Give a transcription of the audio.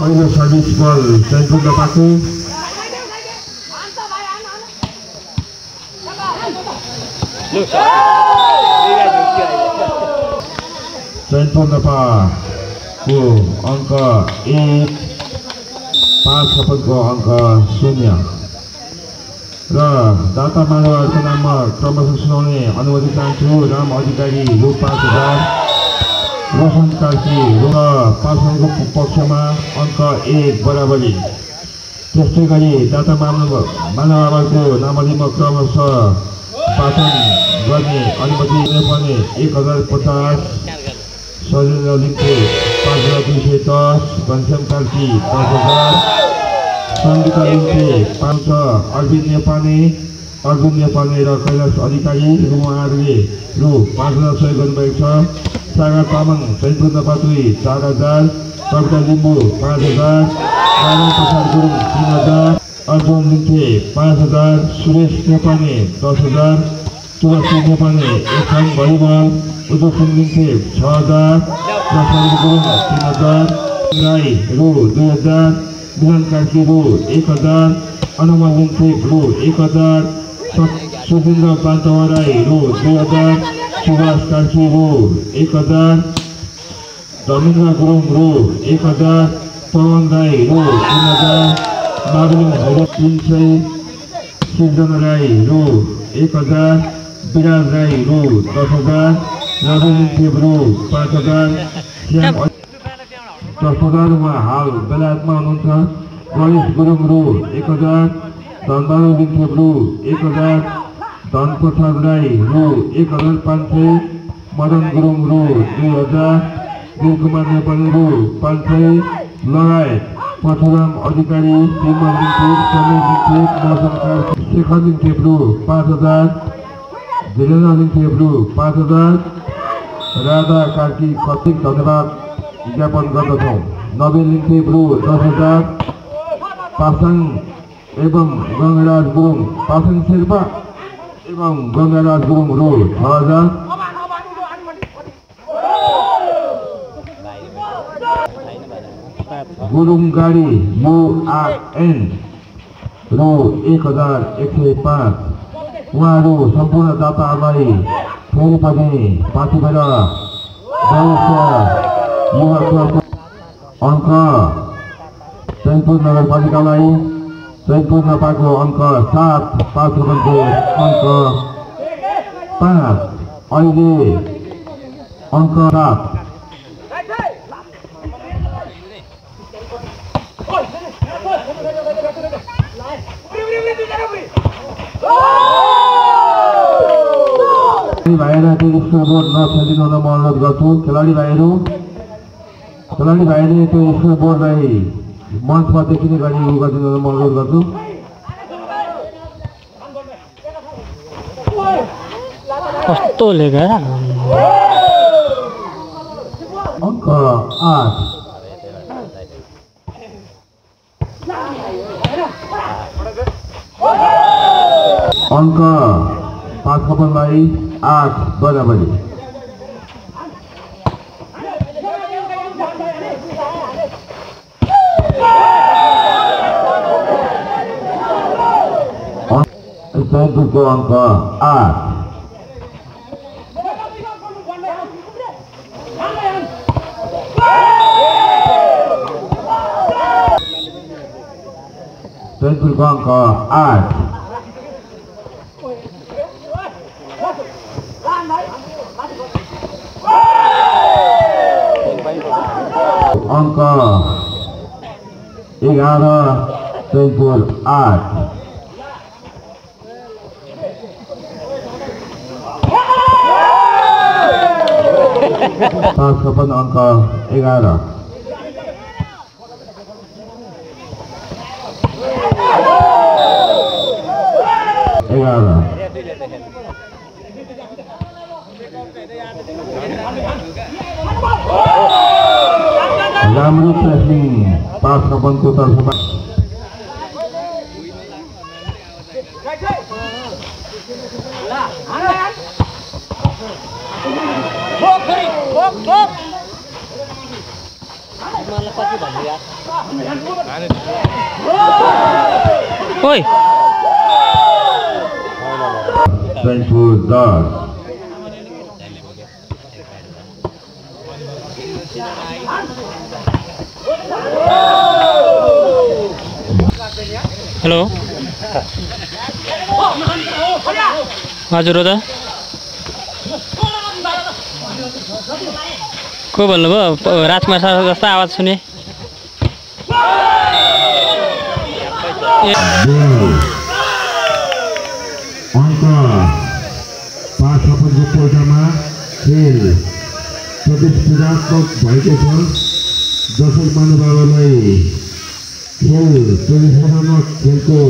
पहिलो सर्भिस बल चैनपुर नपाको चैनपुर नपाको अङ्क 1 5 छपनको अङ्क 0 र दाता मानवहरूको नाममा क्रमशः सुनाउने अनुमति चाहन्छु। राम अधिकारी रु 5000, रोशन कार्की रु 500को पक्षमा अङ्क 1 बराबरी। त्यस्तै गरी दाता मानवहरूको नामलीमा क्रमशः पाठन गर्ने अनुमति पर्ने 1050, शैलेन्द्र लिम्बू 5210, घनश्याम कार्की 10000, सङ्गीता लिम्बू 500, अर्जुन नेपाली र कैलाश अधिकारी उहाँहरूले रु 5000 सहयोग गर्नुभएको छ। सागर तामाङ चैनपुर नपातुई 4000, कविता लिम्बू 5000, नारायण प्रसाद गुरुङ 3000, अर्जुन लिम्बे 5000, सुरेश नेपाली 10000, तुलसी नेपाली एकसङ भलिबल, उदय सिंह लिम्बे 6000, प्रसाद गुरुङ 3000, राई रु 2000, मिलन कार्की रु 1000, अनुमान लिम्बे रु 1000, सुरेन्द्र पान्तवा राई रु 2000, सुभाष कार्की रु 1000, धर्मेन्द्र गुरुङ रु 1000, पवन राई रु 3000, मागुलिङ भैरव 300, सिर्जना राई रु 1000, विराज राई रु 10000, रवि रु 5000, श्याम 10,000 उहाँ हाल बेलायतमा हुनुहुन्छ। गणेश गुरुङ रु 1000, धनबहादुर लिम्बे रु 1000, धनप्रसाद राई रु 1500, मदन गुरुङ रु 2000, दिलकुमार नेपाली रु 500 लगायत परशुराम अधिकारी, श्रीमन लिम्बे, समीर लिम्बे, मौसम कार्की, शेखर लिम्बे रु 5000, धिरेन्द्र लिम्बे रु 5000, राधा कार्की कतिक धन्यवाद ज्ञापन गर्दछौँ। नवीन लिम्बे रु 10000, पासाङ एवं गङ्गाराज गुरुङ, पासाङ शेर्पा एवं गङ्गाराज गुरुङ रु 6000, गुरुङ गाडी URN रु 1105। उहाँहरू सम्पूर्ण दाताहरूलाई फेरि पनि पार्टीबाट युवा क्लबको अङ्क चैनपुर नगरपालिकालाई चैनपुर नपाको अङ्क 7, 5 रुपैयाँको अङ्क 5, अहिले अङ्क 7। भाइहरूलाई त्यो स्कोरबोर्ड नछेडिन म अनुरोध गर्छु। खेलाडी भाइले त्यो स्कोरबोर्डलाई मञ्चमा देखिने गरी उ गरिदिन म अनुरोध गर्छु। कस्तो लेखेर अङ्क 8, अङ्क 5 खपनलाई 8 बराबरी। चैनपुरको अङ्क 8, चैनपुरको अङ्क 8, अङ्क 11, चैनपुर 8, पाँच छपन्न अङ्क 11, राम्रो प्रेसिङ 5 छपनको तर्फमा ओइ Thankful God. हेलो हजुर हो त को भन्नुभयो राजकुमार सर जस्तो आवाज सुने अङ्क 5-56 पोल्टामा खेल प्रतिस्पर्धात्मक भएको छ दर्शक महानुभावलाई खेल प्रतिस्पर्धात्मक खेलको